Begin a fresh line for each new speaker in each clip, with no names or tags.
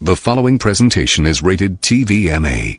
The following presentation is rated TVMA.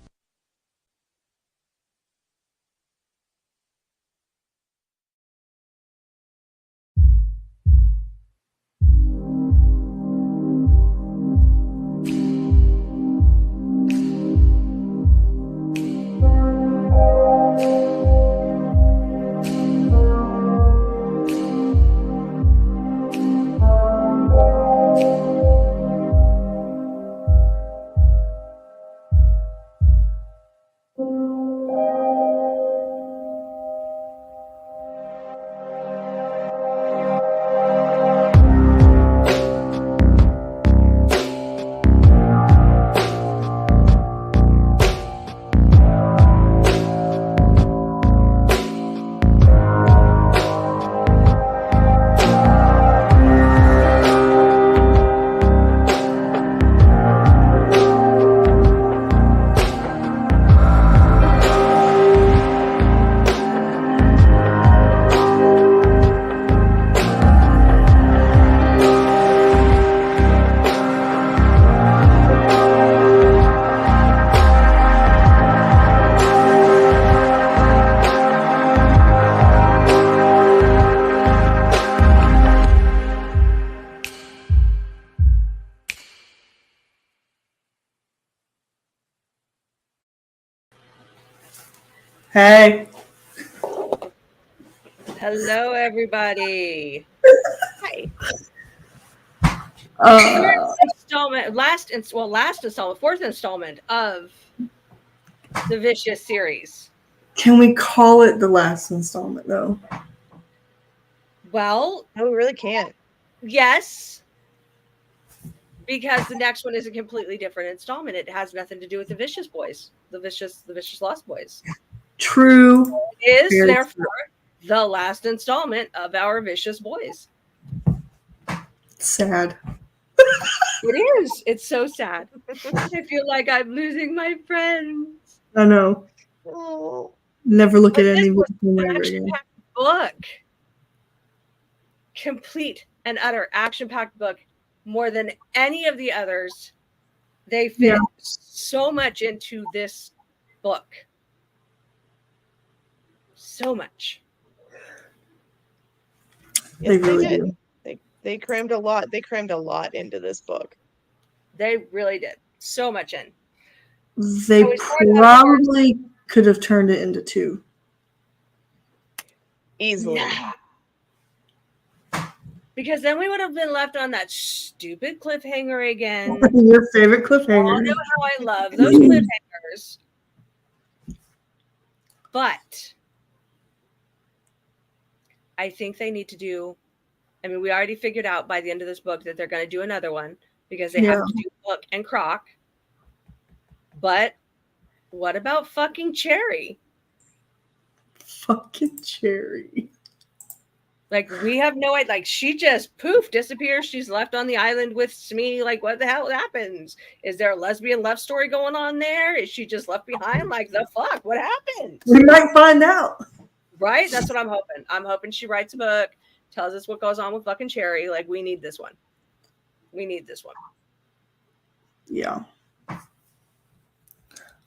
Hey.
Hello, everybody. Hi. Last installment, fourth installment of the Vicious series.
Can we call it the last installment, though?
Well,
no, we really can't.
Yes, because the next one is a completely different installment. It has nothing to do with the Vicious Boys, the Vicious Lost Boys.
True.
It is therefore the last installment of our Vicious Boys.
Sad.
It is. It's so sad. I feel like I'm losing my friends.
I know.
Oh.
Never look at any
book. Complete and utter action-packed book. More than any of the others. They fit so much into this book. So much.
Yes,
they really do.
They crammed a lot. They crammed a lot into this book.
They really did. So much in.
They probably could have turned it into 2.
Easily.
Yeah. Because then we would have been left on that stupid cliffhanger again.
Your favorite cliffhanger.
I know how I love those cliffhangers. But I think they need to do, I mean, we already figured out by the end of this book that they're going to do another one because they have to do Hook and Croc. But what about fucking Cherry?
Fucking Cherry.
Like, we have no idea. Like, she just poof disappears. She's left on the island with Smee. Like, what the hell happens? Is there a lesbian love story going on there? Is she just left behind? Like, the fuck? What happened?
We might find out.
Right? That's what I'm hoping. I'm hoping she writes a book, tells us what goes on with fucking Cherry. Like, we need this one. We need this one.
Yeah.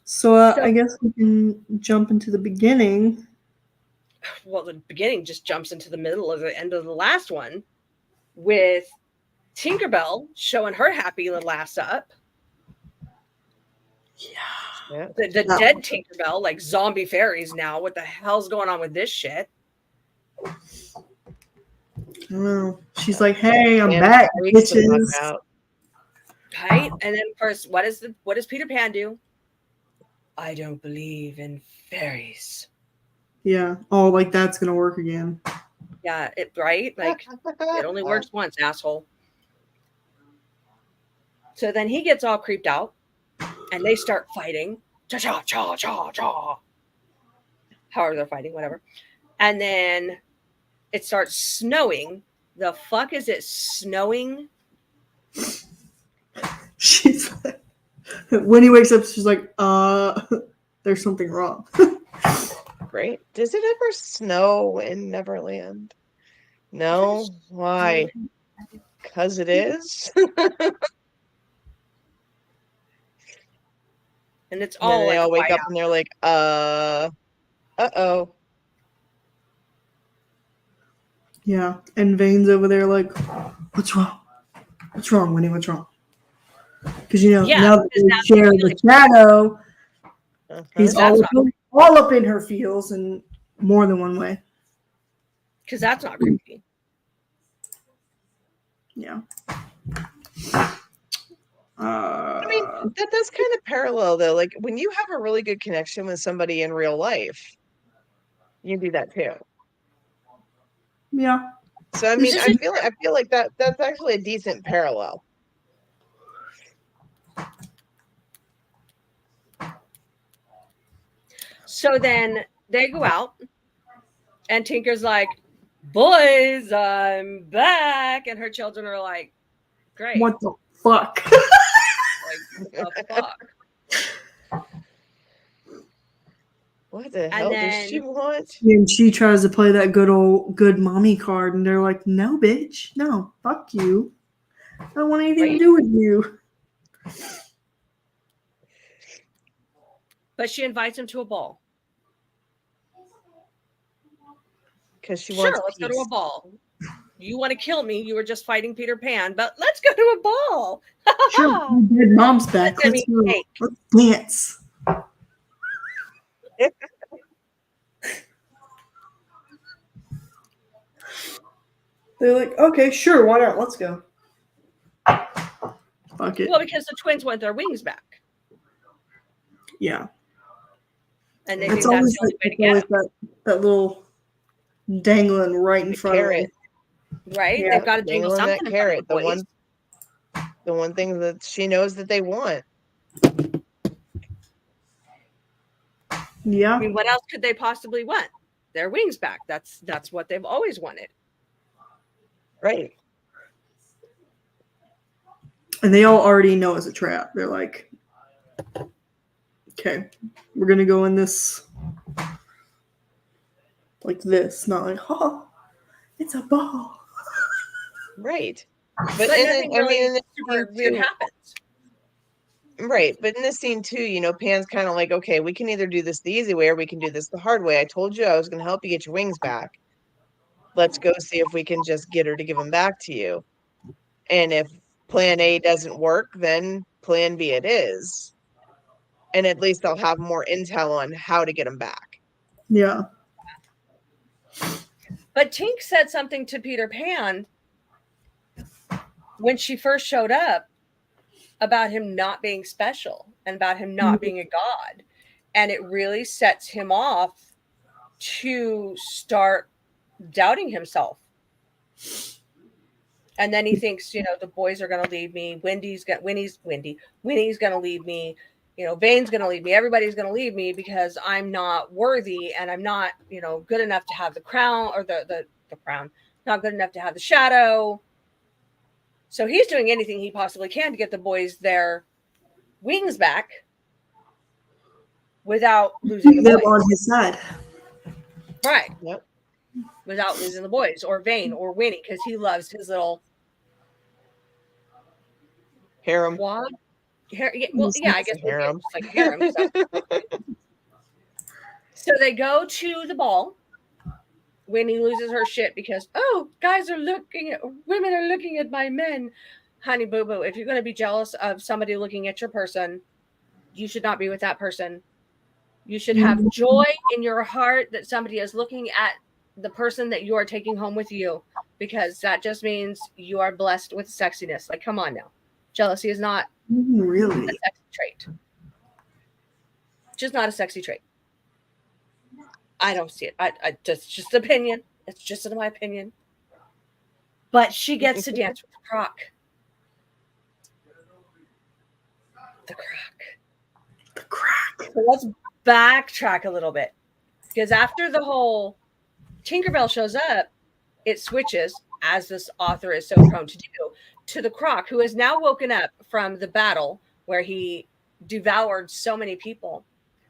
So I guess we can jump into the beginning.
Well, the beginning just jumps into the middle of the end of the last one with Tinkerbell showing her happy little ass up.
Yeah.
The dead Tinkerbell, like zombie fairies now. What the hell's going on with this shit?
I don't know. She's like, hey, I'm back, bitches.
Right? And then first, what does Peter Pan do? I don't believe in fairies.
Yeah. Oh, like that's gonna work again.
Yeah, right? Like it only works once, asshole. So then he gets all creeped out and they start fighting. Cha-cha-cha-cha-cha. However they're fighting, whatever. And then it starts snowing. The fuck is it snowing?
She's like, when he wakes up, she's like, there's something wrong.
Great. Does it ever snow in Neverland? No? Why? Because it is?
And it's
And then
all
they
like
all wake
white
up and they're like, uh-oh.
Yeah. And Vane's over there like, what's wrong? What's wrong, Winnie? What's wrong? Because, you know,
Yeah,
now that
because
they
now
share
she's
the
feeling-
shadow,
Uh-huh.
he's
That's
all up in her feels in more than one way.
because that's not creepy.
Yeah.
I mean, that's kind of parallel though. Like when you have a really good connection with somebody in real life, you do that too.
Yeah.
So I mean, I feel like that's actually a decent parallel.
So then they go out, and Tinker's like, "Boys, I'm back," and her children are like, "Great,
What the fuck?
like what the fuck?"
What the
And
hell does
then-
she want?
And she tries to play that good mommy card, and they're like, no, bitch. No, fuck you. I don't want anything to do with you.
But she invites him to a ball.
Because she
Sure,
wants
let's go to
peace.
a ball. You want to kill me? You were just fighting Peter Pan, but let's go to a ball.
Sure, my dead mom's back.
I
Let's
mean,
go.
hey.
Let's dance. They're like, okay, sure, why not? Let's go. Fuck it.
Well, because the twins want their wings back,
Yeah.
and they
It's
think that's
always,
the only
like,
way to
it's
get
always
them.
that little dangling right in
The
front
carrot.
of them.
Right?
Yeah.
They've got to dangle
Dangling
something
that
in front of
carrot.
the boys.
The one thing that she knows that they want.
Yeah.
I mean, what else could they possibly want? Their wings back. That's what they've always wanted.
Right.
And they all already know it's a trap. They're like, okay, we're going to go in this like this, not like, oh, it's a ball.
Right.
But
and
nothing
then,
really
in this
super
scene
weird
too-
happens.
Right. But in this scene too, Pan's kind of like, okay, we can either do this the easy way or we can do this the hard way. I told you I was going to help you get your wings back. Let's go see if we can just get her to give them back to you. And if plan A doesn't work, then plan B it is. And at least I'll have more intel on how to get them back.
Yeah.
But Tink said something to Peter Pan when she first showed up about him not being special and about him not being a god. And it really sets him off to start doubting himself. And then he thinks, the boys are going to leave me. Winnie's going to leave me. Vane's going to leave me. Everybody's going to leave me because I'm not worthy and I'm not, good enough to have the crown or the crown, not good enough to have the shadow. So he's doing anything he possibly can to get the boys their wings back without losing the
Them
boys.
on his side.
Right.
Yep.
Without losing the boys or Vane or Winnie because he loves his little
Harem.
quad. I guess
Harem.
it's like harem stuff. So they go to the ball. Winnie loses her shit because women are looking at my men. Honey boo boo, if you're going to be jealous of somebody looking at your person, you should not be with that person. You should have joy in your heart that somebody is looking at the person that you are taking home with you, because that just means you are blessed with sexiness. Like, come on now. Jealousy is not
Really?
a sexy trait. Just not a sexy trait. I don't see it. I just opinion. It's just in my opinion. But she gets to dance with the croc. The croc.
The crack.
So let's backtrack a little bit. Because after the whole Tinkerbell shows up, it switches, as this author is so prone to do, to the croc, who has now woken up from the battle where he devoured so many people.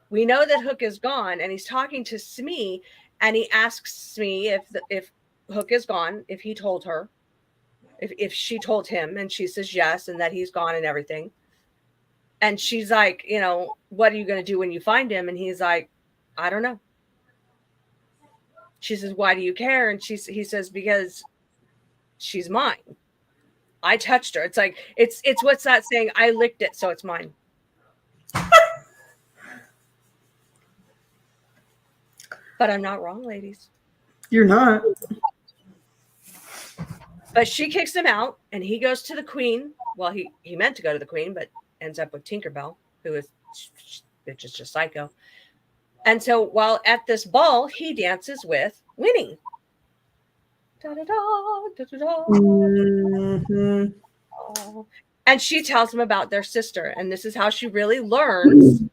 We know that Hook is gone, and he's talking to Smee, and he asks Smee if Hook is gone, if he told her, if she told him, and she says yes, and that he's gone and everything. And she's like, you know, what are you going to do when you find him? And he's like, I don't know. She says, why do you care? And he says, because she's mine. I touched her. It's like, it's what's that saying? I licked it, so it's mine. But I'm not wrong, ladies.
You're not.
But she kicks him out, and he goes to the queen. Well, he meant to go to the queen, but ends up with Tinkerbell, who is just psycho. And so while at this ball, he dances with Winnie. Da-da-da, da-da-da.
Mm-hmm.
And she tells him about their sister. And this is how she really learns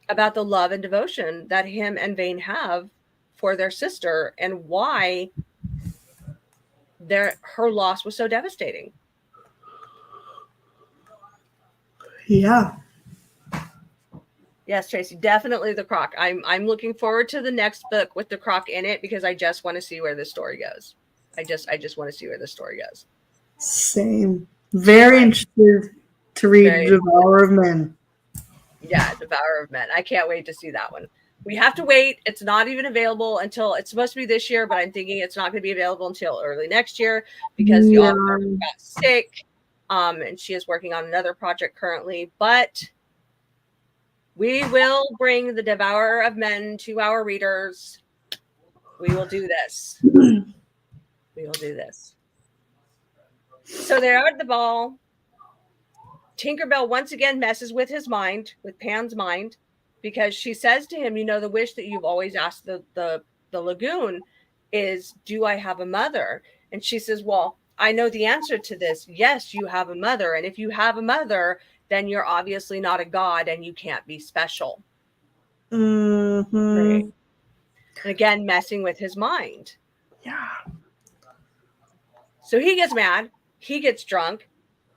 about the love and devotion that him and Vane have for their sister and why her loss was so devastating.
Yeah.
Yes, Tracy, definitely the Croc. I'm looking forward to the next book with the Croc in it because I just want to see where this story goes. I just want to see where this story goes.
Same. Very interested to read Devourer of Men.
Yeah, Devourer of Men. I can't wait to see that one. We have to wait. It's not even available until it's supposed to be this year, but I'm thinking it's not going to be available until early next year because the author got sick. And she is working on another project currently, but we will bring the Devourer of Men to our readers. We will do this. We will do this. So they're at the ball. Tinkerbell once again messes with his mind, with Pan's mind, because she says to him, you know, the wish that you've always asked the lagoon is, do I have a mother? And she says, well, I know the answer to this. Yes, you have a mother. And if you have a mother, then you're obviously not a god and you can't be special.
Mm-hmm.
Right. And again, messing with his mind.
Yeah.
So he gets mad. He gets drunk.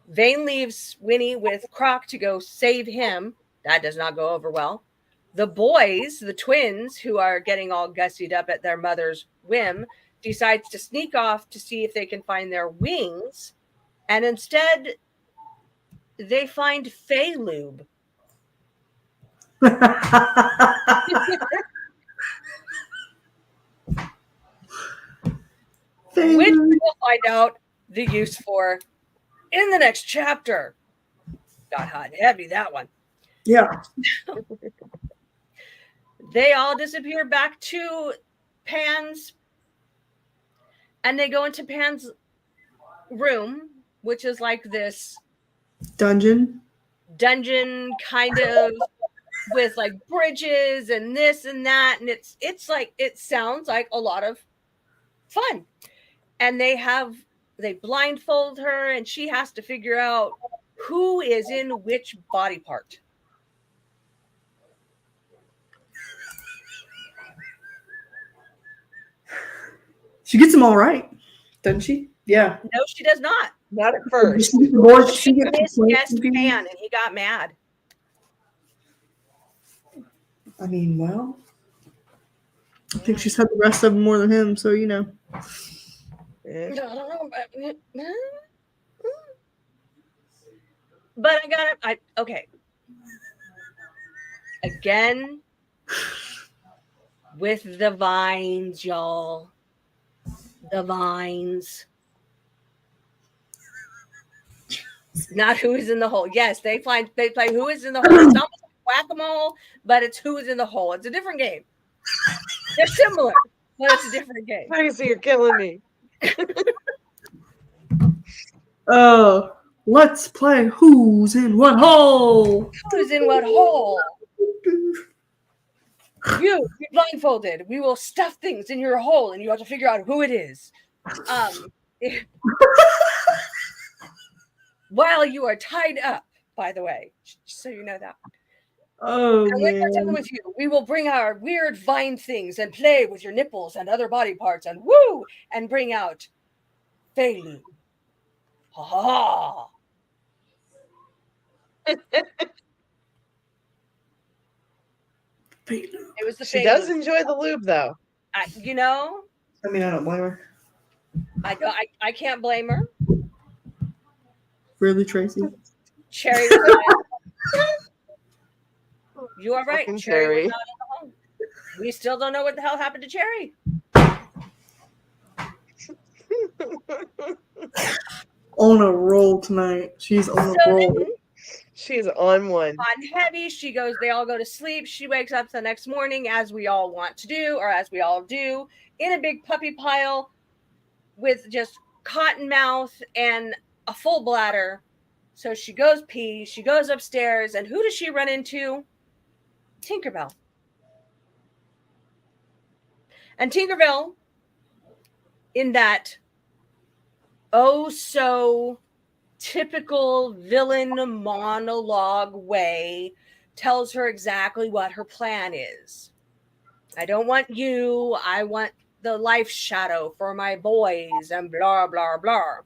Vane leaves Winnie with Croc to go save him. That does not go over well. The boys, the twins, who are getting all gussied up at their mother's whim, decides to sneak off to see if they can find their wings. And instead, they find Fey Lube. Which we will find out the use for in the next chapter. Got hot and heavy, that one.
Yeah.
They all disappear back to Pan's, and they go into Pan's room, which is like this
dungeon
kind of with like bridges and this and that, and it's like, it sounds like a lot of fun. And they blindfold her, and she has to figure out who is in which body part.
She gets them all right, doesn't she? Yeah.
No, she does not.
Not at first.
She misguessed Pan, and he got mad.
I mean, well, I think she's had the rest of them more than him, so you know.
Yeah.
I don't know, but okay. Again, with the vines, y'all. The vines. Not who is in the hole. Yes, they play who is in the hole. It's not whack-a-mole, but it's who is in the hole. It's a different game. They're similar, but it's a different game.
I see you're killing me.
Let's play who's in what hole.
Who's in what hole? You be blindfolded. We will stuff things in your hole, and you have to figure out who it is. While you are tied up, by the way, just so you know that.
Oh,
and when we're
man.
done with you, we will bring our weird vine things and play with your nipples and other body parts and woo, and bring out Failu. Ha ha. It was the
She
Failu.
does enjoy the lube, though.
I mean, I don't blame her.
I can't blame her.
Really, Tracy?
Cherry was not. You are right.
Fucking
Cherry was
Cherry.
not in the home. We still don't know what the hell happened to Cherry.
On a roll tonight. She's on a
So
roll.
then,
She's on one.
on heavy, they all go to sleep. She wakes up the next morning, as we all want to do, or as we all do, in a big puppy pile with just cotton mouth and a full bladder. So she goes pee, she goes upstairs, and who does she run into? Tinkerbell. And Tinkerbell, in that oh so typical villain monologue way, tells her exactly what her plan is. I don't want you. I want the life shadow for my boys and blah, blah, blah.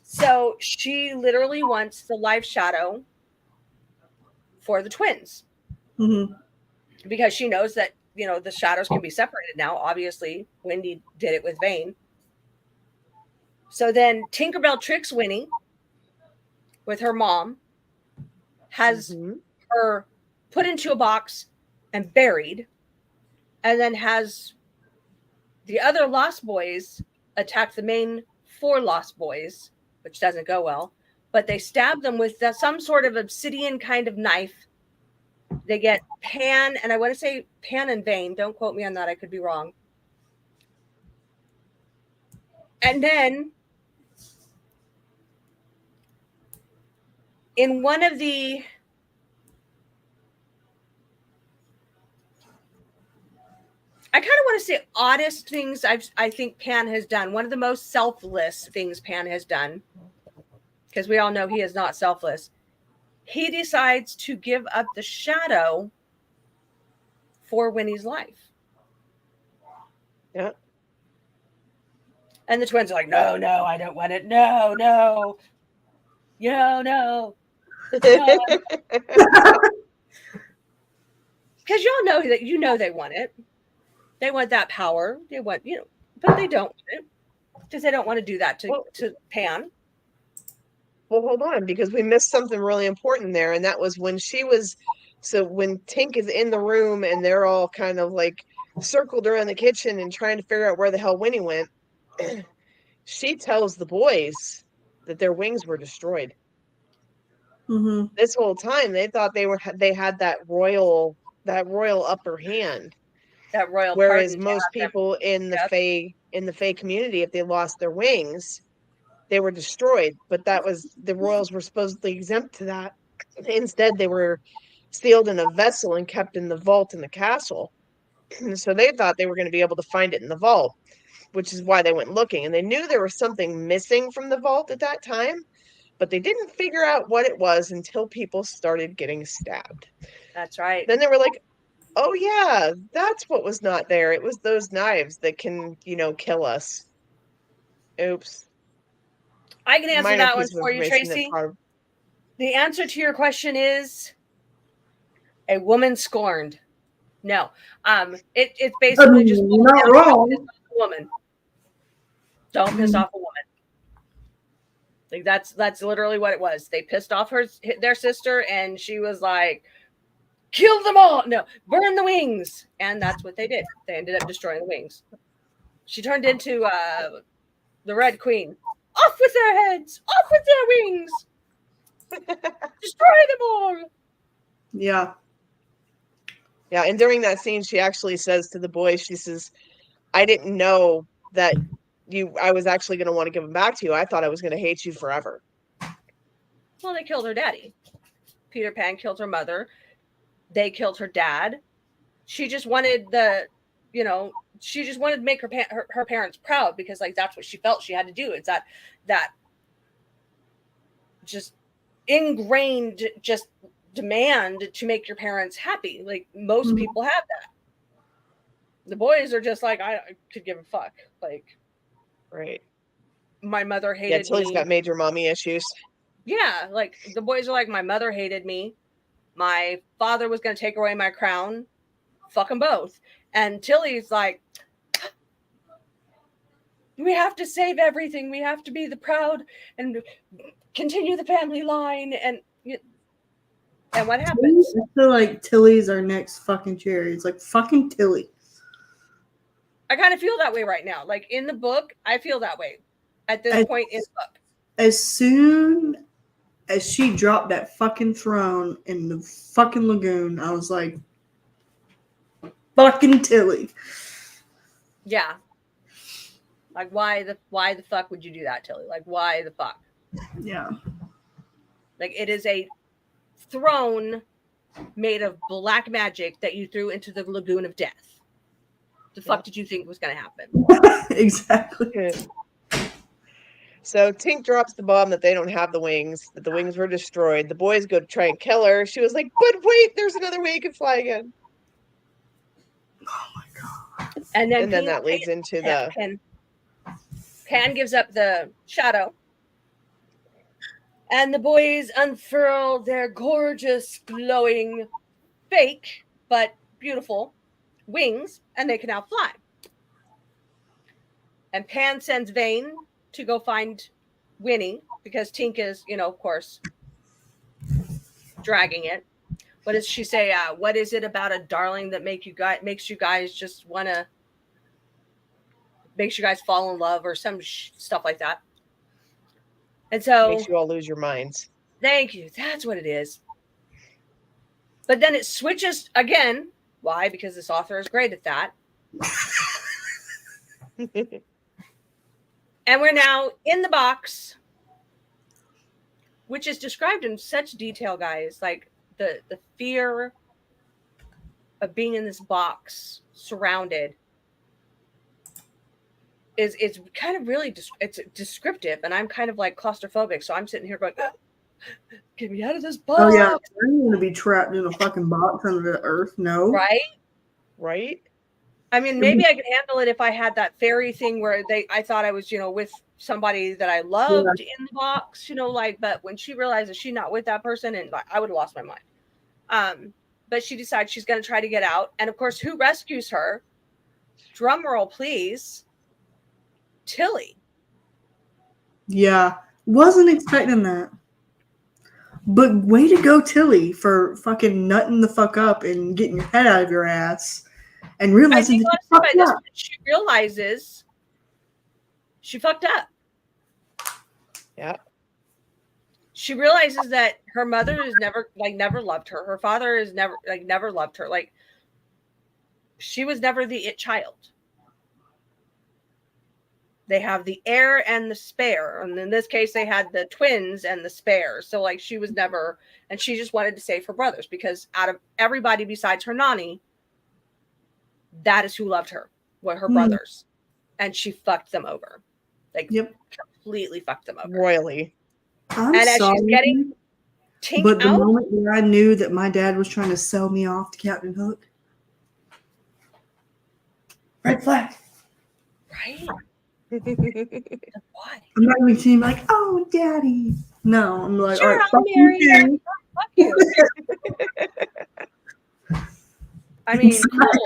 So she literally wants the life shadow for the twins
Mm-hmm.
because she knows that, the shadows can be separated now. Obviously, Wendy did it with Vane. So then Tinkerbell tricks Winnie with her mom, has her put into a box and buried, and then has the other Lost Boys attack the main 4 Lost Boys, which doesn't go well, but they stab them with some sort of obsidian kind of knife. They get Pan, and I want to say Pan and Vane. Don't quote me on that. I could be wrong. And then in one of the I kind of want to say oddest things I think Pan has done. One of the most selfless things Pan has done, because we all know he is not selfless. He decides to give up the shadow for Winnie's life.
Yeah.
And the twins are like, no, I don't want it. No. No. Because y'all know that they want it. They want that power. They want, but they don't want it because they don't want to do that to Pan.
Well, hold on, because we missed something really important there, and that was when when Tink is in the room and they're all kind of like circled around the kitchen and trying to figure out where the hell Winnie went. She tells the boys that their wings were destroyed.
Mm-hmm.
This whole time they thought they had that royal upper hand.
That royal
Whereas
pardon
most people in the Fae community, if they lost their wings, they were destroyed. But the royals were supposedly exempt to that. Instead, they were sealed in a vessel and kept in the vault in the castle. So they thought they were going to be able to find it in the vault, which is why they went looking. And they knew there was something missing from the vault at that time, but they didn't figure out what it was until people started getting stabbed.
That's right.
Then they were like, oh yeah, that's what was not there. It was those knives that can, kill us. Oops.
I can answer that one for you, Tracy.
Probably...
The answer to your question is a woman scorned. No. It's basically just
not wrong.
A woman. Don't piss off a woman. Like that's literally what it was. They pissed off their sister, and she was like, kill them all. No, burn the wings. And that's what they did. They ended up destroying the wings. She turned into the Red Queen. Off with their heads. Off with their wings. Destroy them all.
Yeah.
Yeah, and during that scene, she actually says to the boys, she says, I didn't know that I was actually going to want to give them back to you. I thought I was going to hate you forever.
Well, they killed her daddy. Peter Pan killed her mother. They killed her dad. She just wanted she just wanted to make her parents proud because that's what she felt she had to do. It's that just ingrained just demand to make your parents happy. Like most people have that. The boys are just like, I could give a fuck. Like,
right.
My mother hated me.
Tilly's got major mommy issues.
Yeah, like the boys are like, my mother hated me. My father was going to take away my crown. Fuck them both. And Tilly's like, we have to save everything. We have to be the proud and continue the family line. And what happens?
I feel like Tilly's our next fucking cherry. It's like fucking Tilly.
I kind of feel that way right now. Like in the book, I feel that way at this point in the book.
As soon as she dropped that fucking throne in the fucking lagoon, I was like, fucking Tilly.
Yeah. Like why the fuck would you do that, Tilly? Like why the fuck?
Yeah.
Like it is a throne made of black magic that you threw into the lagoon of death. The fuck did you think was going to happen?
Exactly.
So Tink drops the bomb that they don't have the wings, that the wings were destroyed. The boys go to try and kill her. She was like, but wait, there's another way you can fly again.
Oh my god.
And then
that leads into the...
Pan gives up the shadow. And the boys unfurl their gorgeous, glowing, fake, but beautiful wings, and they can now fly. And Pan sends Vane to go find Winnie, because Tink is, of course, dragging it. What does she say? What is it about a darling that makes you guys just want to, makes you guys fall in love, or some stuff like that? And so
makes you all lose your minds.
Thank you. That's what it is. But then it switches again. Why? Because this author is great at that. And we're now in the box, which is described in such detail, guys. Like the fear of being in this box, surrounded, is kind of really it's descriptive, and I'm kind of like claustrophobic, so I'm sitting here going, get me out of this box.
Oh yeah, I don't want to be trapped in a fucking box under the earth. No,
right.
I mean, maybe I could handle it if I had that fairy thing where I thought I was, with somebody that I loved in the box, but when she realizes she's not with that person, and I would have lost my mind. But she decides she's going to try to get out, and of course, who rescues her? Drum roll, please. Tilly.
Yeah, wasn't expecting that. But way to go, Tilly, for fucking nutting the fuck up and getting your head out of your ass and realizing
I think by this point she realizes she fucked up.
Yeah.
She realizes that her mother is never loved her. Her father is never loved her. Like, she was never the it child. They have the heir and the spare. And in this case, they had the twins and the spare. So like she was never, and she just wanted to save her brothers, because out of everybody besides her nanny, that is who loved her, were her brothers. And she fucked them over. Like completely fucked them over.
Royally.
I'm
and
sorry,
as she's getting Tink
but the
out,
moment where I knew that my dad was trying to sell me off to Captain Hook, red flag.
right? Why?
I'm not even seeing like, oh, daddy. No, I'm like,
Sure,
all right,
I'll marry you. Fuck you. I mean,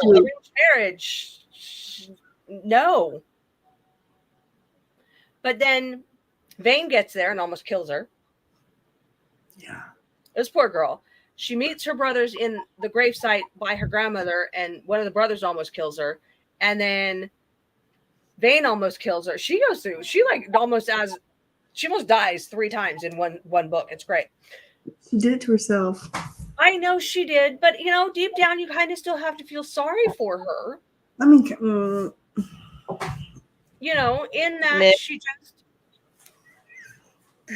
cool. Arranged marriage. No. But then Vane gets there and almost kills her.
Yeah.
This poor girl. She meets her brothers in the gravesite by her grandmother, and one of the brothers almost kills her. And then Vane almost kills her. She goes through. She almost dies 3 times in one book. It's great.
She did it to herself.
I know she did, but deep down, you kind of still have to feel sorry for her.
I mean,
in that
Meh.
she just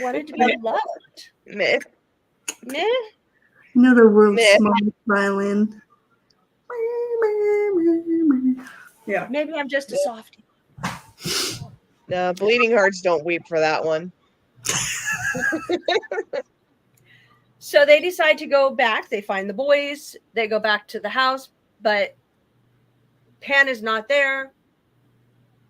wanted to be loved.
Meh.
another world's
Meh.
smallest violin. Yeah.
Maybe I'm just a softie.
No, bleeding hearts don't weep for that one.
So they decide to go back. They find the boys. They go back to the house, but Pan is not there.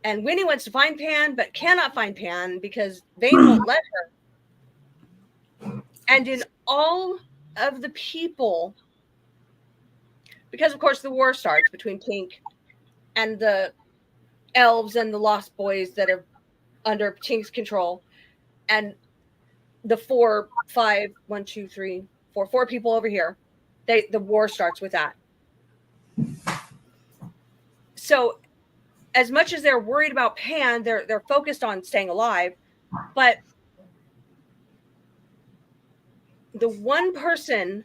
And Winnie wants to find Pan, but cannot find Pan because Vane won't let her. And in all of the people, because of course the war starts between Tink and the elves and the Lost Boys that are under Tink's control, and the 4 people over here. The war starts with that. So, as much as they're worried about Pan, they're focused on staying alive, but the one person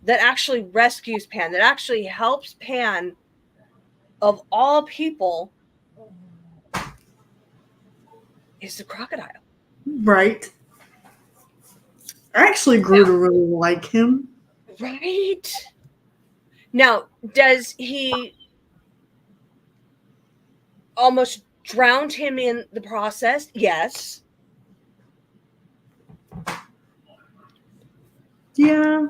that actually rescues Pan, that actually helps Pan, of all people, is the crocodile.
Right. I actually grew to really like him.
Right. Now, does he almost drowned him in the process? Yes.
Yeah.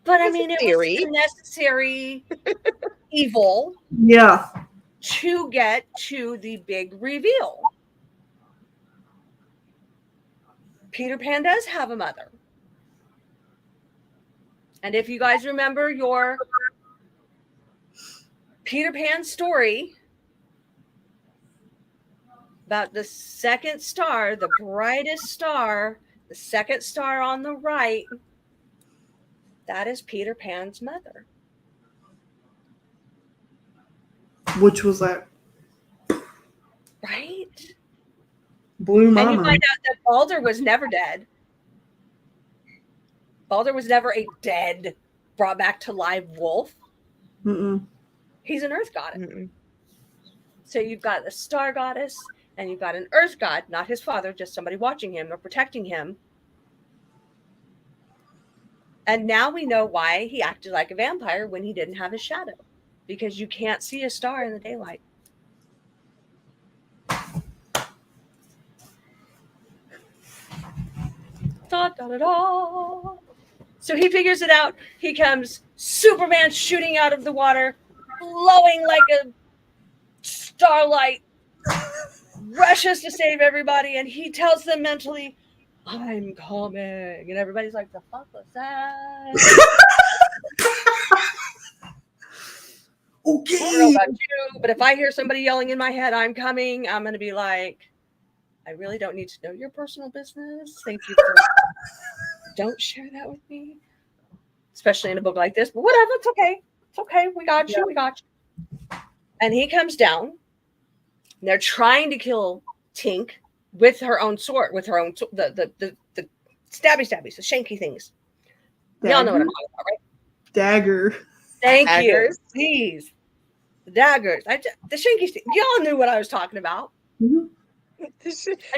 But I mean, it was a necessary evil.
Yeah.
To get to the big reveal. Peter Pan does have a mother. And if you guys remember your Peter Pan story about the second star, the brightest star, the second star on the right, that is Peter Pan's mother.
Which was that?
Right?
Blue Mama.
And you find out that Balder was never dead. Balder was never a dead, brought back to live wolf.
Mm-mm.
He's an earth goddess. Mm-mm. So you've got a star goddess and you've got an earth god, not his father, just somebody watching him or protecting him. And now we know why he acted like a vampire when he didn't have his shadow. Because you can't see a star in the daylight. Da, da, da, da. So he figures it out. He comes Superman shooting out of the water, glowing like a starlight, rushes to save everybody, and he tells them mentally, I'm coming. And everybody's like, the fuck was that?
Okay.
I don't know about you, but if I hear somebody yelling in my head, I'm coming, I'm going to be like, I really don't need to know your personal business. Thank you for don't share that with me. Especially in a book like this. But whatever, it's okay. It's okay. We got you. We got you. And he comes down. And they're trying to kill Tink with her own sword, with her own the stabby stabbies, the shanky things.
Dagger?
Y'all know what I'm talking about, right?
Dagger.
Thank
Daggers.
you. Please. The daggers. The shanky things. Y'all knew what I was talking about.
Mm-hmm.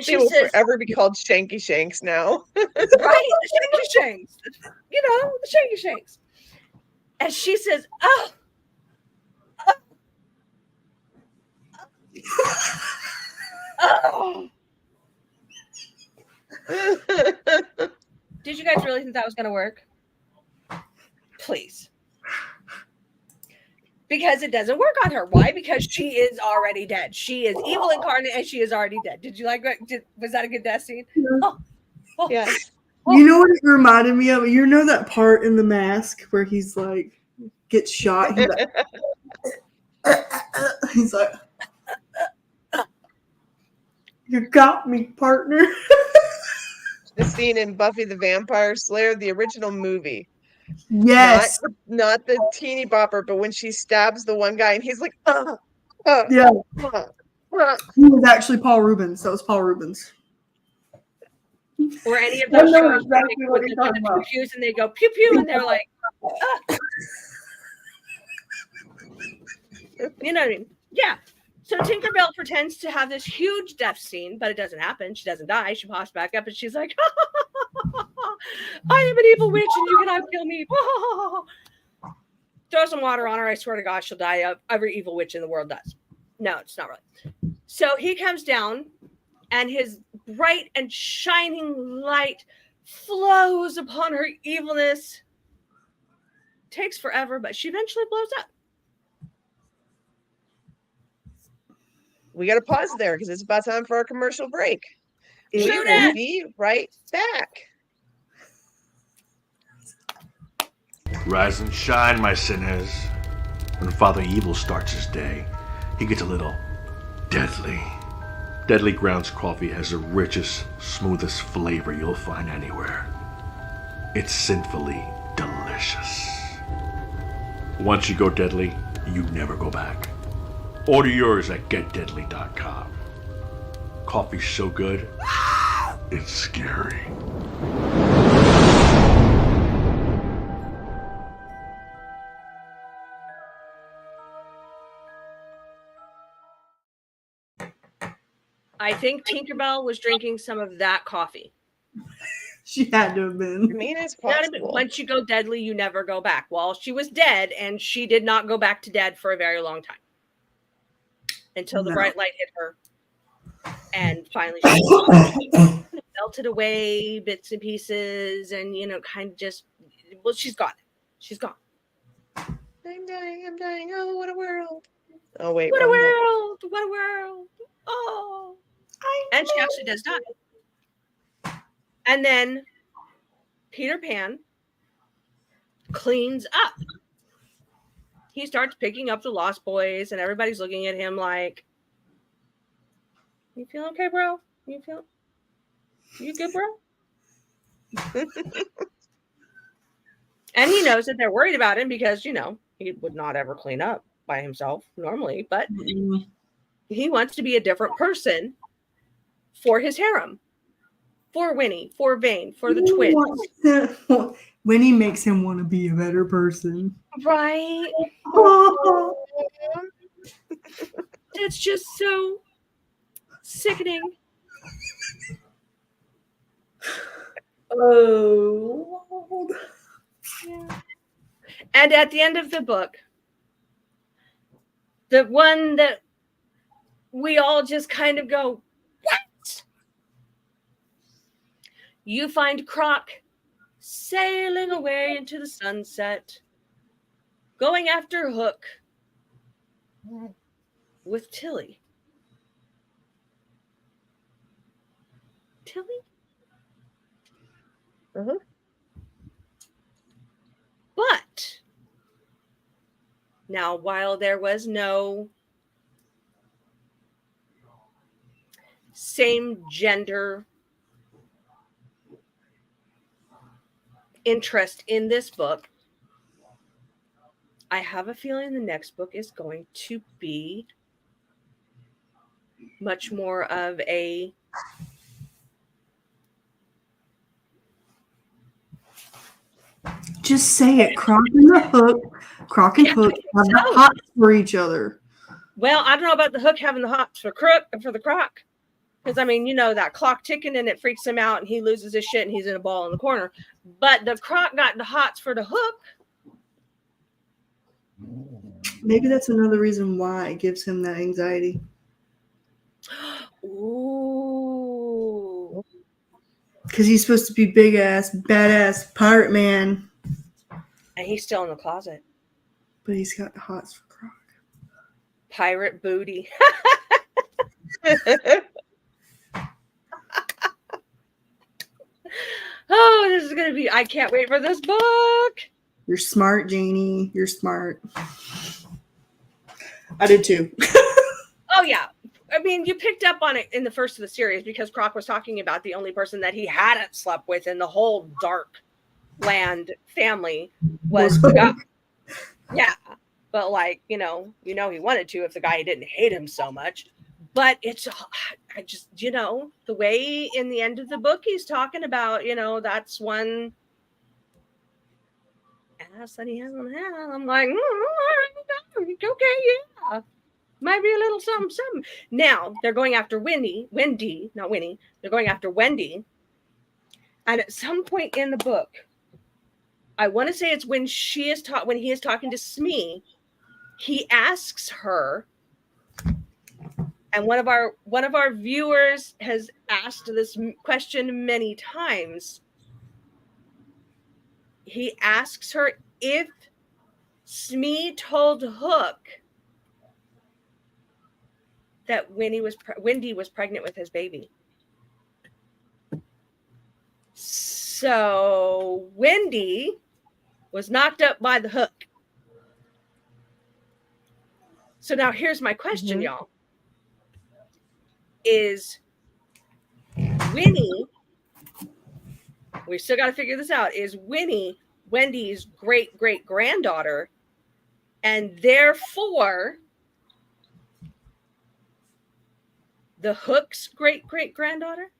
They will forever be called Shanky Shanks now.
Right? The Shanky Shanks. You know, the Shanky Shanks. And she says, oh. Oh. Did you guys really think that was going to work? Please. Because it doesn't work on her. Why? Because she is already dead. She is evil incarnate and she is already dead. Did you like that? Was that a good death scene?
Yeah.
Oh.
Yes.
Oh. You know what it reminded me of? You know that part in The Mask where he's like, gets shot? He's like, you got me, partner.
The scene in Buffy the Vampire Slayer, the original movie.
Yes.
Not the teeny bopper, but when she stabs the one guy and he's like,
yeah. He was actually Paul Rubens. That was Paul Rubens.
Or any of those shows
exactly
with the pew-pews and they go pew pew and they're like, You know what I mean? Yeah. So Tinkerbell pretends to have this huge death scene, but it doesn't happen. She doesn't die. She pops back up and she's like, I am an evil witch and you cannot kill me. Throw some water on her. I swear to God, she'll die. Every evil witch in the world does. No, it's not really. So he comes down and his bright and shining light flows upon her evilness. Takes forever, but she eventually blows up.
We got to pause there because it's about time for our commercial break. We will be right back.
Rise and shine, my sinners. when Father Evil starts his day, he gets a little deadly. Deadly Grounds coffee has the richest, smoothest flavor you'll find anywhere. It's sinfully delicious. Once you go deadly, you never go back. Order yours at getdeadly.com. Coffee's so good, it's scary.
I think Tinkerbell was drinking some of that coffee.
She had to have
I
been.
mean, it's
You know what I mean?
possible.
Once you go deadly, you never go back. Well, she was dead, and she did not go back to dead for a very long time until the
No.
bright light hit her, and finally she melted away bits and pieces, and kind of just she's gone. She's gone.
I'm dying. Oh, what a world. Oh, wait.
What a
one more.
world! What a world! Oh, and she actually does die. And then Peter Pan cleans up. He starts picking up the Lost Boys, and everybody's looking at him like, "You feel okay, bro? You good, bro?" And he knows that they're worried about him because, he would not ever clean up by himself normally, but he wants to be a different person for his harem, for Winnie, for Vane, for the twins.
Winnie makes him want to be a better person.
Right? It's just so sickening.
Oh.
Yeah. And at the end of the book, the one that we all just kind of go, what? You find Croc sailing away into the sunset, going after Hook with Tilly. Tilly?
Uh-huh.
But now, while there was no same gender interest in this book, I have a feeling the next book is going to be much more of a
Just say it. Croc and the Hook. Croc and Hook have the hots for each other.
well, I don't know about the Hook having the hots for the Croc. Because, that clock ticking and it freaks him out and he loses his shit and he's in a ball in the corner. But the Croc got the hots for the Hook.
Maybe that's another reason why it gives him that anxiety.
Ooh.
Because he's supposed to be big ass, badass pirate man.
And he's still in the closet.
But he's got the hots for Croc.
Pirate booty. Oh, this is going to be, I can't wait for this book.
You're smart, Janie. You're smart. I did too.
Oh, yeah. You picked up on it in the first of the series because Croc was talking about the only person that he hadn't slept with in the whole Dark Land family was the guy. Yeah. But he wanted to if the guy didn't hate him so much. But I just, the way in the end of the book he's talking about, that's one ass that he hasn't had. I'm like, okay, yeah. Might be a little something. Now they're going after Wendy, not Winnie. They're going after Wendy. And at some point in the book, I want to say it's when he is talking to Smee, he asks her, and one of our viewers has asked this question many times. He asks her if Smee told Hook that Wendy was pregnant with his baby. So Wendy was knocked up by the Hook. So now here's my question,
Mhm.
y'all. Is Winnie, we still got to figure this out, is Winnie Wendy's great-great-granddaughter, and therefore the Hook's great-great-granddaughter?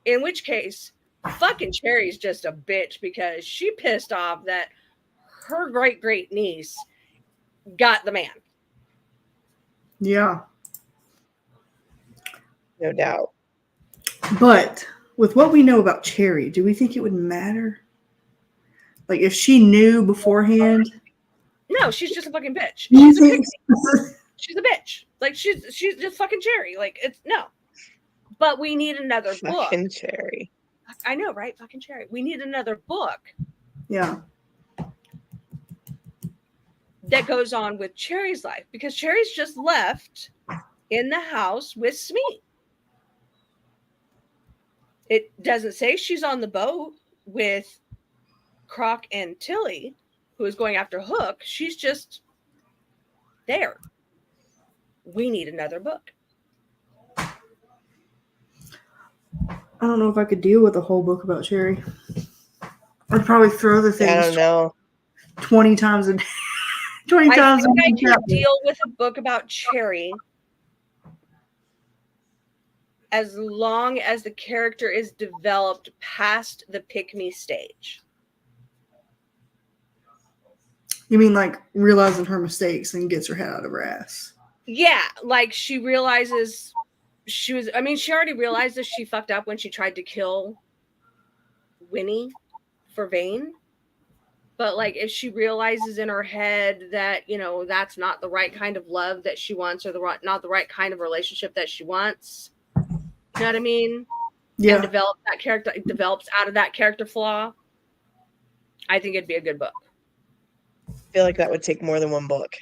In which case, fucking Cherry's just a bitch because she pissed off that her great-great-niece got the man.
Yeah.
No doubt.
But with what we know about Cherry, do we think it would matter? Like if she knew beforehand?
No, she's just a fucking bitch.
Do you
She's a
think?
pixie. She's a bitch. Like she's just fucking Cherry. Like it's no. But we need another book.
Fucking Cherry.
I know, right? Fucking Cherry. We need another book
Yeah.
that goes on with Cherry's life because Cherry's just left in the house with Smee. It doesn't say she's on the boat with Croc and Tilly, who is going after Hook. She's just there. We need another book.
I don't know if I could deal with a whole book about Cherry. I'd probably throw the
I
things
don't know.
20 times a day. 20
I
times
think
a
I
day.
can deal with a book about Cherry as long as the character is developed past the pick-me stage.
You mean like realizing her mistakes and gets her head out of her ass?
Yeah, like she realizes she already realized that she fucked up when she tried to kill Winnie for Vane. But like if she realizes in her head that, that's not the right kind of love that she wants or not the right kind of relationship that she wants. You know what I mean?
Yeah.
And develops out of that character flaw. I think it'd be a good book.
I feel like that would take more than one book.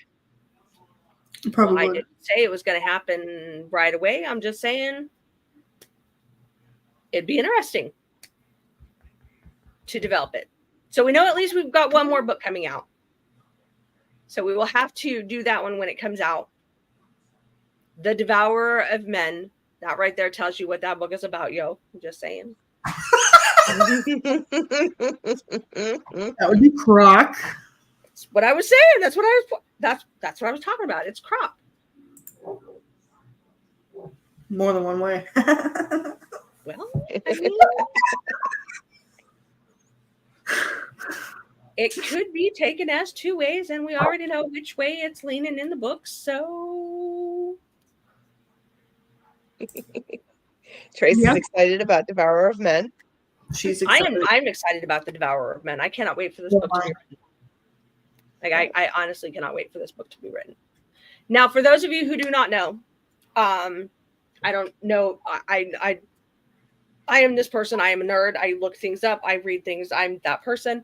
Probably
Well, I
would.
didn't say it was going to happen right away. I'm just saying it'd be interesting to develop it. So we know at least we've got one more book coming out. So we will have to do that one when it comes out. The Devourer of Men. That right there tells you what that book is about, yo. I'm just saying.
That would be Croc.
That's what I was saying. That's what I was talking about. It's Croc.
More than one way.
Well, I mean, it could be taken as two ways, and we already know which way it's leaning in the books. So
Tracy's
Yeah.
excited about Devourer of Men.
She's excited.
I'm excited about The Devourer of Men. I cannot wait for this book to be written. Like I honestly cannot wait for this book to be written. Now, for those of you who do not know, I don't know. I am this person. I am a nerd. I look things up. I read things. I'm that person.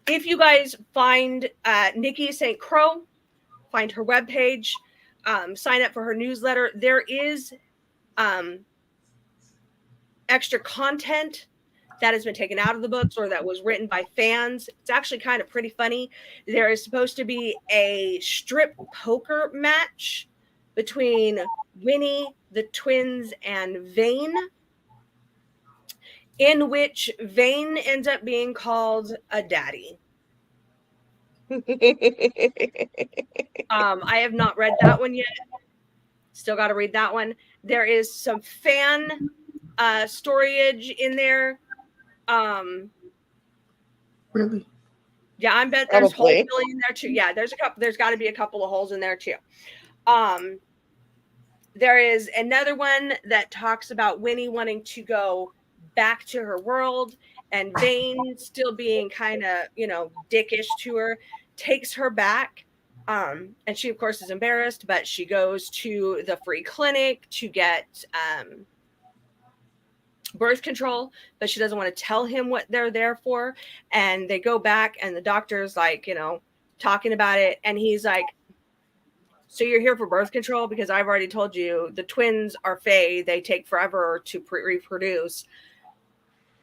If you guys find Nikki St. Crow, find her webpage, sign up for her newsletter. There is extra content that has been taken out of the books or that was written by fans. It's actually kind of pretty funny. There is supposed to be a strip poker match between Winnie, the twins, and Vane, in which Vane ends up being called a daddy. I have not read that one yet. Still got to read that one. There is some fan storage in there.
Really?
Yeah, I bet there's holes
Probably.
filling in there too. Yeah, there's got to be a couple of holes in there too. There is another one that talks about Winnie wanting to go back to her world and Vane still being kind of, dickish to her, takes her back. And she, of course, is embarrassed, but she goes to the free clinic to get birth control, but she doesn't want to tell him what they're there for. And they go back and the doctor's like, talking about it. And he's like, so you're here for birth control? Because I've already told you the twins are Fae. They take forever to reproduce.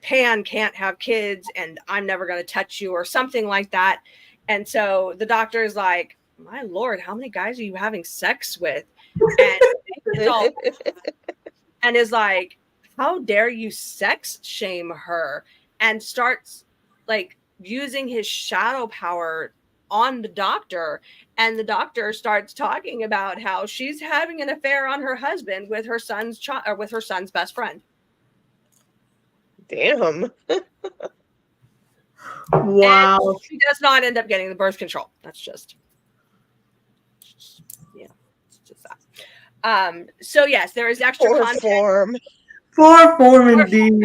Pan can't have kids and I'm never going to touch you or something like that. And so the doctor is like, my Lord, how many guys are you having sex with? And it's all, and is like, how dare you sex shame her? And starts like using his shadow power on the doctor. And the doctor starts talking about how she's having an affair on her husband with her son's with her son's best friend.
Damn.
Wow.
And she does not end up getting the birth control. That's just yeah, it's just that. So yes, there is extra
Poor
content.
form.
Poor form indeed.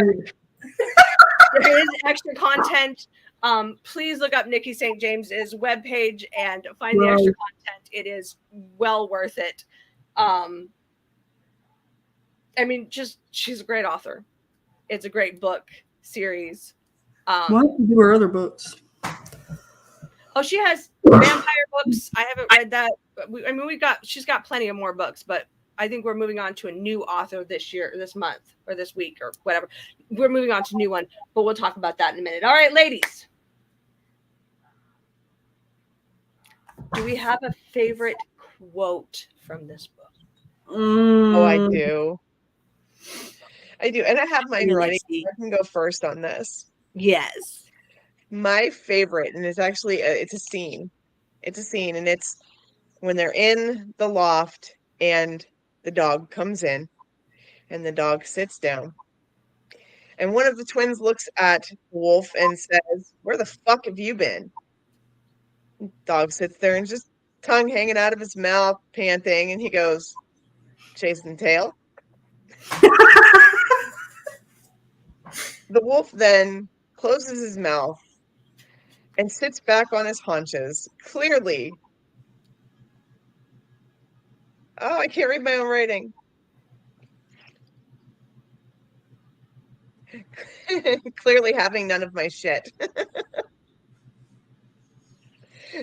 There is extra content. Please look up Nikki St. James's webpage and find the extra content. It is well worth it. I mean, just she's a great author. It's a great book series.
Why don't you do her other books?
Oh, she has vampire books. I haven't read that. She's got plenty of more books, but I think we're moving on to a new author this month, or this week, or whatever. We're moving on to a new one, but we'll talk about that in a minute. All right, ladies. Do we have a favorite quote from this book?
Oh, I do. And I have mine ready. I can go first on this.
Yes.
My favorite, and it's actually it's a scene. It's a scene, and it's when they're in the loft and the dog comes in and the dog sits down. And one of the twins looks at Wolf and says, "Where the fuck have you been?" Dog sits there and just tongue hanging out of his mouth, panting, and he goes, "Chasing tail." The wolf then closes his mouth and sits back on his haunches, clearly. Oh, I can't read my own writing. Clearly having none of my shit.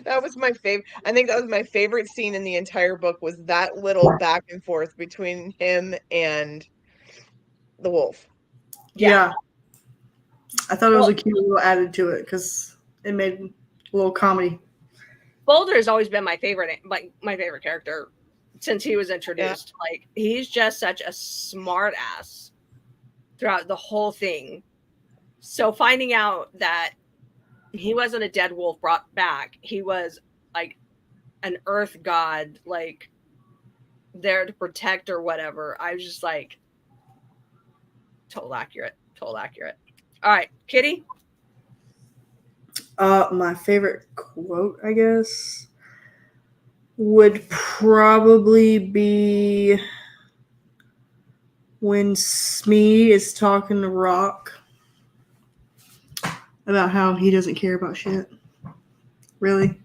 That was my favorite. I think that was my favorite scene in the entire book, was that little back and forth between him and the wolf.
Yeah. I thought it was a cute little added to it because it made a little comedy.
Boulder has always been my favorite, like my favorite character since he was introduced. Yeah. Like, he's just such a smart ass throughout the whole thing. So finding out that he wasn't a dead wolf brought back, he was like an earth god, like there to protect or whatever. I was just like, total accurate. All right, Kitty.
My favorite quote, I guess, would probably be when Smee is talking to Rock about how he doesn't care about shit. Really?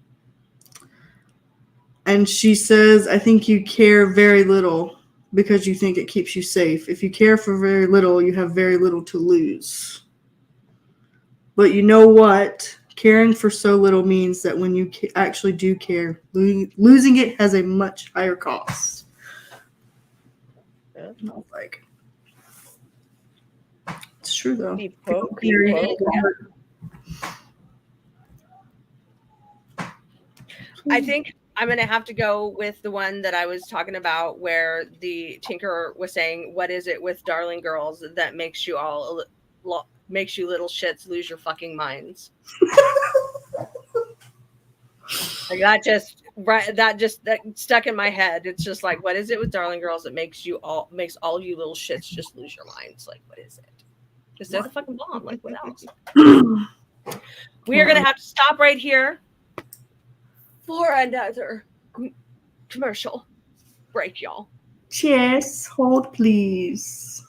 And she says, I think you care very little because you think it keeps you safe. If you care for very little, you have very little to lose. But you know what? Caring for so little means that when you actually do care, losing it has a much higher cost. Yeah. And I was like, it's true though.
Deep quote.
I think I'm going to have to go with the one that I was talking about where the Tinker was saying, what is it with darling girls that makes you makes you little shits lose your fucking minds? Like that stuck in my head. It's just like, what is it with darling girls that makes all you little shits just lose your minds? Like, what is it? Because they're the fucking bomb. Like, what else? We are going to have to stop right here for another commercial break, y'all.
Cheers. Hold, please.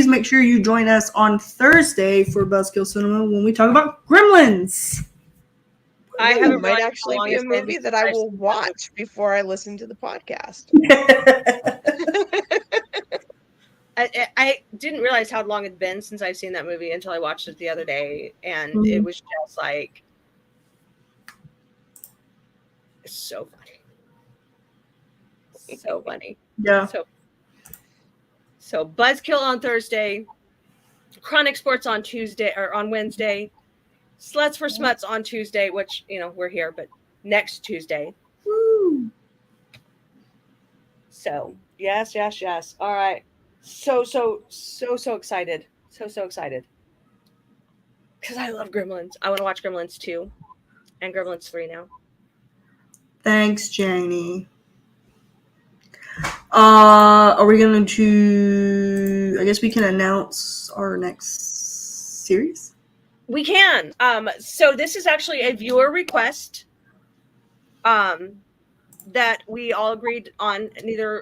make sure you join us on Thursday for Buzzkill Cinema when we talk about Gremlins.
I
It
haven't
might
realized how
actually
long
be a
it's been
movie
since
that I
I've
will
seen that
watch before I listen to the podcast.
I didn't realize how long it'd been since I've seen that movie until I watched it the other day, and it was just like, it's so funny, so funny.
Yeah.
So Buzzkill on Thursday, Chronic Sports on Tuesday or on Wednesday, Sluts for Smuts on Tuesday, which we're here, but next Tuesday.
Woo.
So yes. All right. So excited. So excited. Because I love Gremlins. I want to watch Gremlins 2 and Gremlins 3 now.
Thanks, Janie. Are we going to? I guess we can announce our next series.
We can. So this is actually a viewer request. That we all agreed on.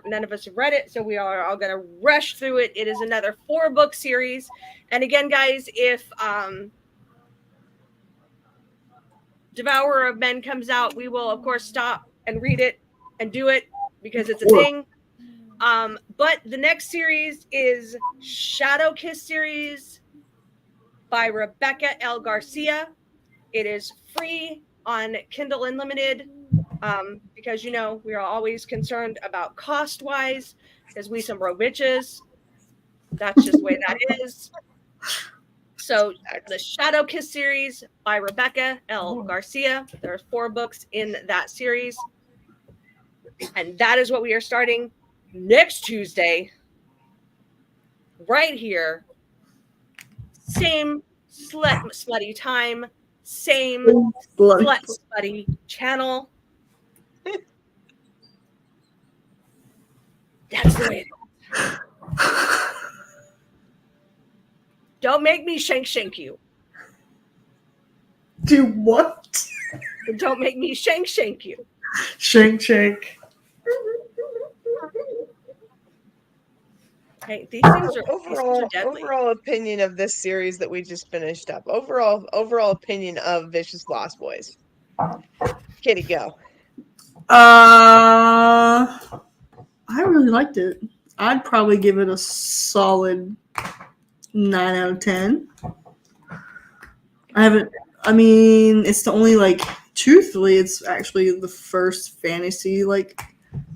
None of us have read it, so we are all going to rush through it. It is another 4-book series, and again, guys, if Devourer of Men comes out, we will of course stop and read it and do it because it's a thing. But the next series is Shadow Kiss series by Rebecca L. Garcia. It is free on Kindle Unlimited. Because we are always concerned about cost wise, because we some broke bitches. That's just the way that is. So the Shadow Kiss series by Rebecca L. Garcia. There's 4 books in that series. And that is what we are starting next Tuesday. Right here. Same slutty time. Same slut slutty channel. That's the way it is. Don't make me shank you.
Do what?
Don't make me shank you.
Shank.
Hey, these things are deadly.
Overall opinion of this series that we just finished up. Overall opinion of Vicious Lost Boys. Kitty, go.
I really liked it. I'd probably give it a solid 9 out of 10. It's the only, truthfully, it's actually the first fantasy,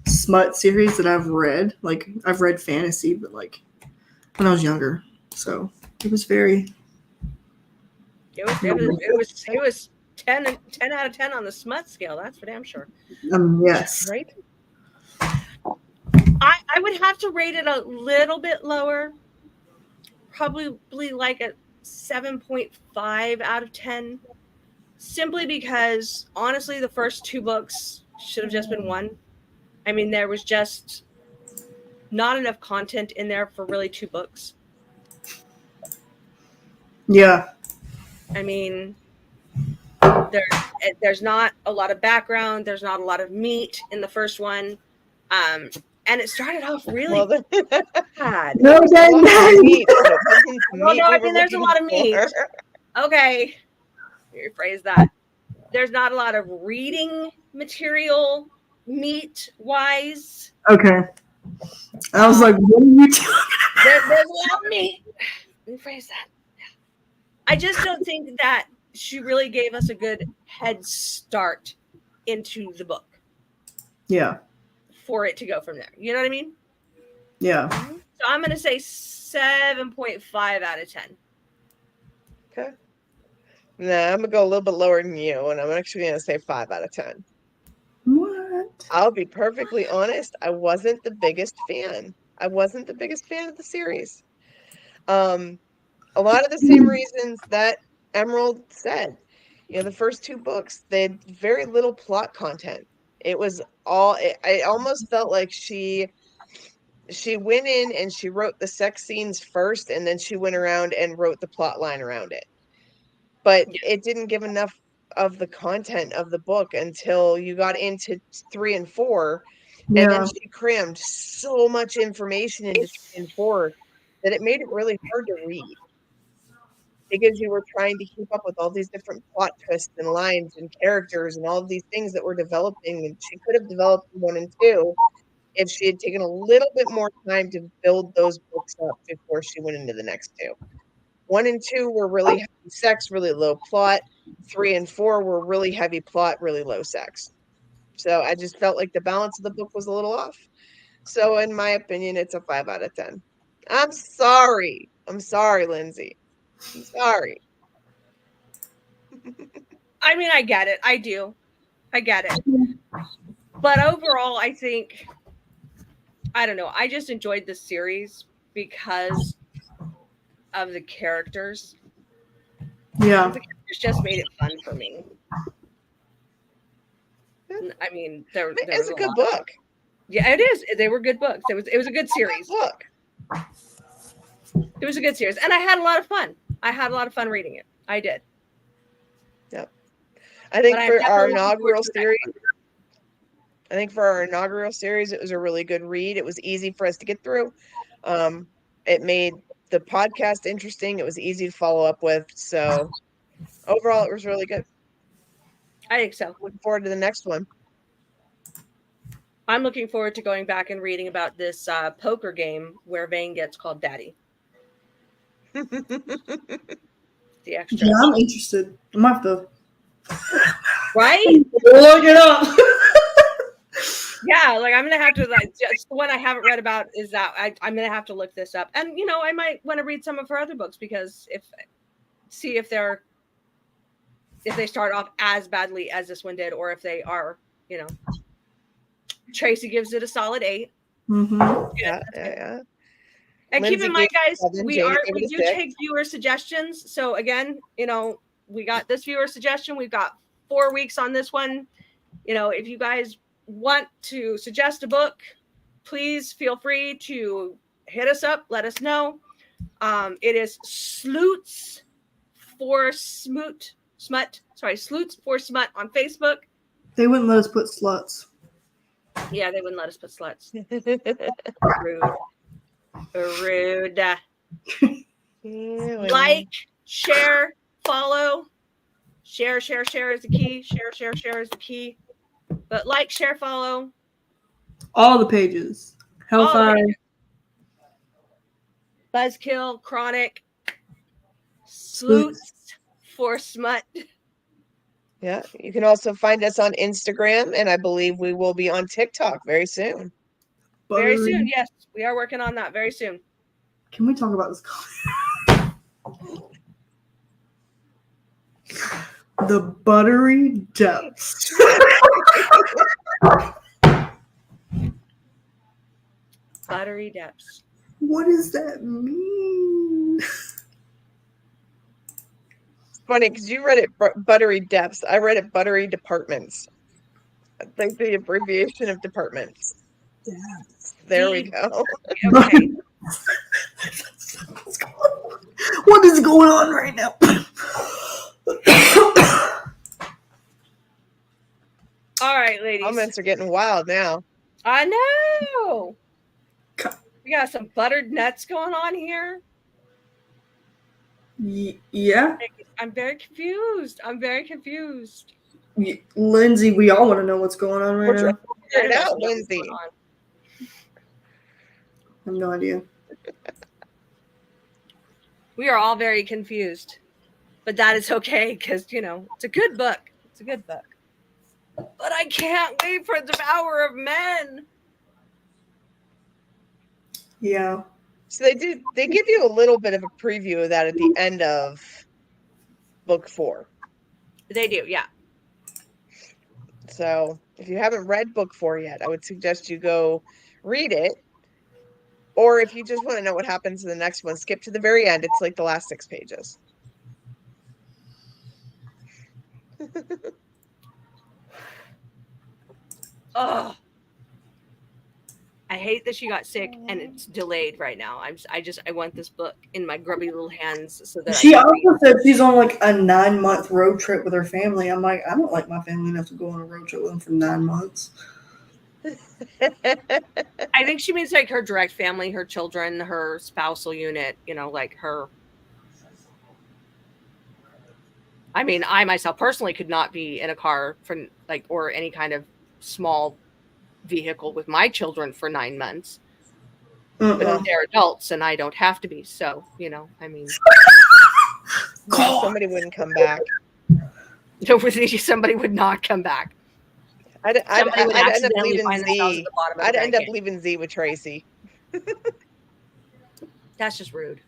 smut series that I've read. I've read fantasy, but, when I was younger. So, it was very...
It was 10 out of 10 on the smut scale. That's for damn sure.
Yes.
Right? I would have to rate it a little bit lower. Probably like a 7.5 out of 10. Simply because, honestly, the first 2 books should have just been 1. There was just not enough content in there for really 2 books.
Yeah.
There's not a lot of background. There's not a lot of meat in the first one. And it started off really bad.
No,
there's a lot of meat. Okay. Rephrase that. There's not a lot of reading material meat-wise.
Okay. I was like, what are you talking about?
There's a lot of meat. Rephrase that. I just don't think that she really gave us a good head start into the book.
Yeah.
For it to go from there. You know what I mean?
Yeah.
So I'm going to say 7.5 out of 10.
Okay. Nah, I'm going to go a little bit lower than you, and I'm actually going to say 5 out of 10.
What?
I'll be perfectly honest. I wasn't the biggest fan. of the series. A lot of the same reasons that Emerald said. The first 2 books, they had very little plot content. It was all, I almost felt like she went in and she wrote the sex scenes first, and then she went around and wrote the plot line around it. But it didn't give enough of the content of the book until you got into 3 and 4. Yeah. And then she crammed so much information into 3 and 4 that it made it really hard to read because you were trying to keep up with all these different plot twists and lines and characters and all of these things that were developing. And she could have developed 1 and 2 if she had taken a little bit more time to build those books up before she went into the next 2. 1 and 2 were really heavy sex, really low plot. 3 and 4 were really heavy plot, really low sex. So I just felt like the balance of the book was a little off. So in my opinion, it's a 5 out of 10. I'm sorry. I'm sorry, Lindsay. I'm sorry.
I mean, I get it. I do. I get it. But overall, I think, I don't know. I just enjoyed the series because of the characters.
Yeah.
The characters just made it fun for me. I mean,
It's a good book.
Yeah, it is. They were good books. It was a good series.
Book.
It was a good series, and I had a lot of fun. I had a lot of fun reading it. I did.
Yep. I think for our inaugural series, it was a really good read. It was easy for us to get through. It made the podcast interesting. It was easy to follow up with. So overall, it was really good.
I think so.
Looking forward to the next one.
I'm looking forward to going back and reading about this poker game where Vane gets called Daddy. The extra.
Yeah, I'm interested. I might have to
Right?
look it up.
Yeah, like I'm gonna have to just the one I haven't read about is that I'm gonna have to look this up, and I might want to read some of her other books because if they start off as badly as this one did, or if they are, Tracy gives it a solid 8.
Mm-hmm.
Yeah.
And
Lindsay
keep in mind, guys,
7,
we do take viewer suggestions. So again, we got this viewer suggestion. We've got 4 weeks on this one. If you guys want to suggest a book, please feel free to hit us up. Let us know. It is Sleuts for Smut on Facebook.
They wouldn't let us put sluts.
Yeah, they wouldn't let us put sluts. Rude. Like, share, follow. Share is the key. Share is the key. But like, share, follow.
All the pages. Hellfire.
Buzzkill, Chronic, Sleuts for Smut.
Yeah, you can also find us on Instagram, and I believe we will be on TikTok very soon.
Very soon, yes. We are working on that very soon.
Can we talk about this? The buttery depths.
Buttery depths.
What does that mean?
Funny because you read it buttery depths. I read it buttery departments. I think the abbreviation of departments.
Yeah.
There we go.
Okay.
What is going on right now?
All right, ladies.
Comments are getting wild now.
I know. We got some buttered nuts going on here.
Yeah.
I'm very confused.
Lindsay, we all want to know what's going on right now.
Figure it out, Lindsay.
I have no idea.
We are all very confused, but that is okay because it's a good book. It's a good book. But I can't wait for Devour of Men.
Yeah.
So they give you a little bit of a preview of that at the end of book 4.
They do, yeah.
So if you haven't read book 4 yet, I would suggest you go read it. Or if you just want to know what happens in the next one, skip to the very end. It's like the last 6 pages.
Oh, I hate that she got sick and it's delayed right now. I want this book in my grubby little hands so that
she also said she's on like a 9-month road trip with her family. I'm like, I don't like my family enough to go on a road trip with them for 9 months.
I think think she means like her direct family, her children, her spousal unit, like her. I mean, I myself personally could not be in a car or any kind of small vehicle with my children for 9 months. But they're adults and I don't have to be. So, I mean.
Somebody wouldn't come back.
Somebody would not come back.
I'd end up leaving Z. I'd end up leaving Z with Tracy.
That's just rude.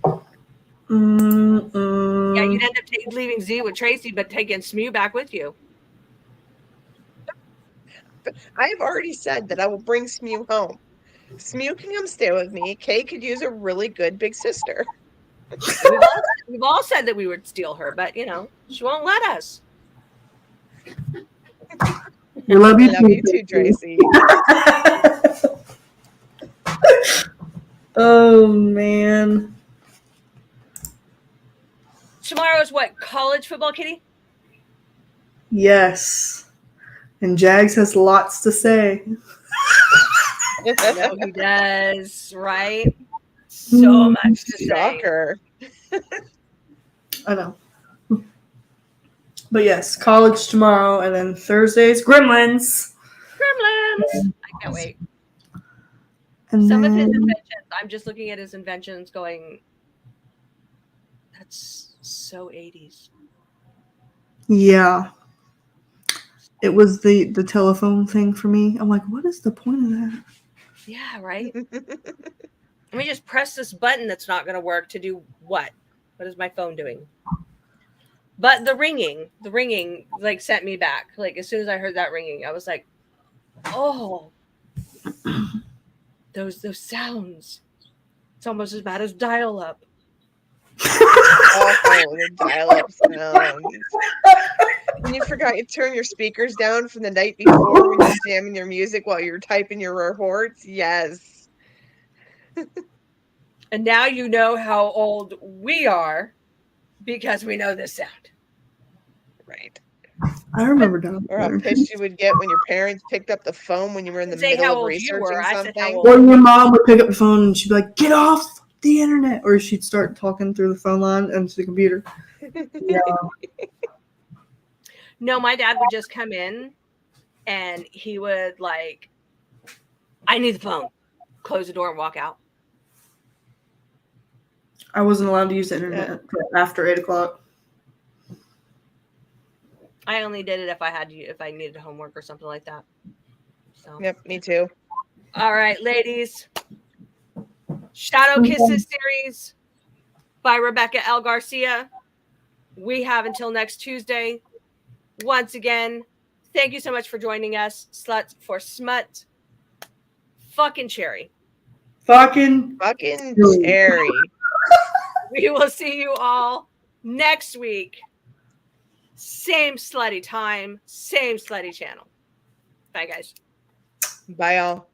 Yeah, you'd end up leaving Z with Tracy, but taking Smew back with you.
I have already said that I will bring Smew home. Smew can come stay with me. Kay could use a really good big sister.
We've all said that we would steal her, but she won't let us.
We love you,
too, Tracy.
Oh man.
Tomorrow is what? College football, Kitty?
Yes. And Jags has lots to say.
I know he does, right? So much to
Shocker.
say.
I know. But yes, college tomorrow, and then Thursday's Gremlins.
I can't wait.
And
Some of his inventions, I'm just looking at his inventions going, that's so 80s.
Yeah. It was the telephone thing for me. I'm like, what is the point of that?
Yeah, right? Let me just press this button that's not going to work to do what? What is my phone doing? But the ringing like sent me back. Like as soon as I heard that ringing, I was like, oh, those sounds. It's almost as bad as dial-up.
Oh, the dial-up sounds. And you forgot you turn your speakers down from the night before when you're jamming your music while you're typing your reports. Yes.
And now you know how old we are because we know this sound.
Right.
I remember down
or how pissed you would get when your parents picked up the phone when you were in the middle of researching something.
Or your mom would pick up the phone and she'd be like, "Get off the internet," or she'd start talking through the phone line into the computer. Yeah.
No, my dad would just come in and he would like, I need the phone, close the door and walk out.
I wasn't allowed to use the internet after 8 o'clock.
I only did it if I needed homework or something like that. So.
Yep, me too.
All right, ladies. Shadow Kisses series by Rebecca L. Garcia. We have until next Tuesday. Once again, thank you so much for joining us. Sluts for Smut. Fucking cherry.
Fucking
cherry.
We will see you all next week. Same slutty time, same slutty channel. Bye, guys.
Bye, all.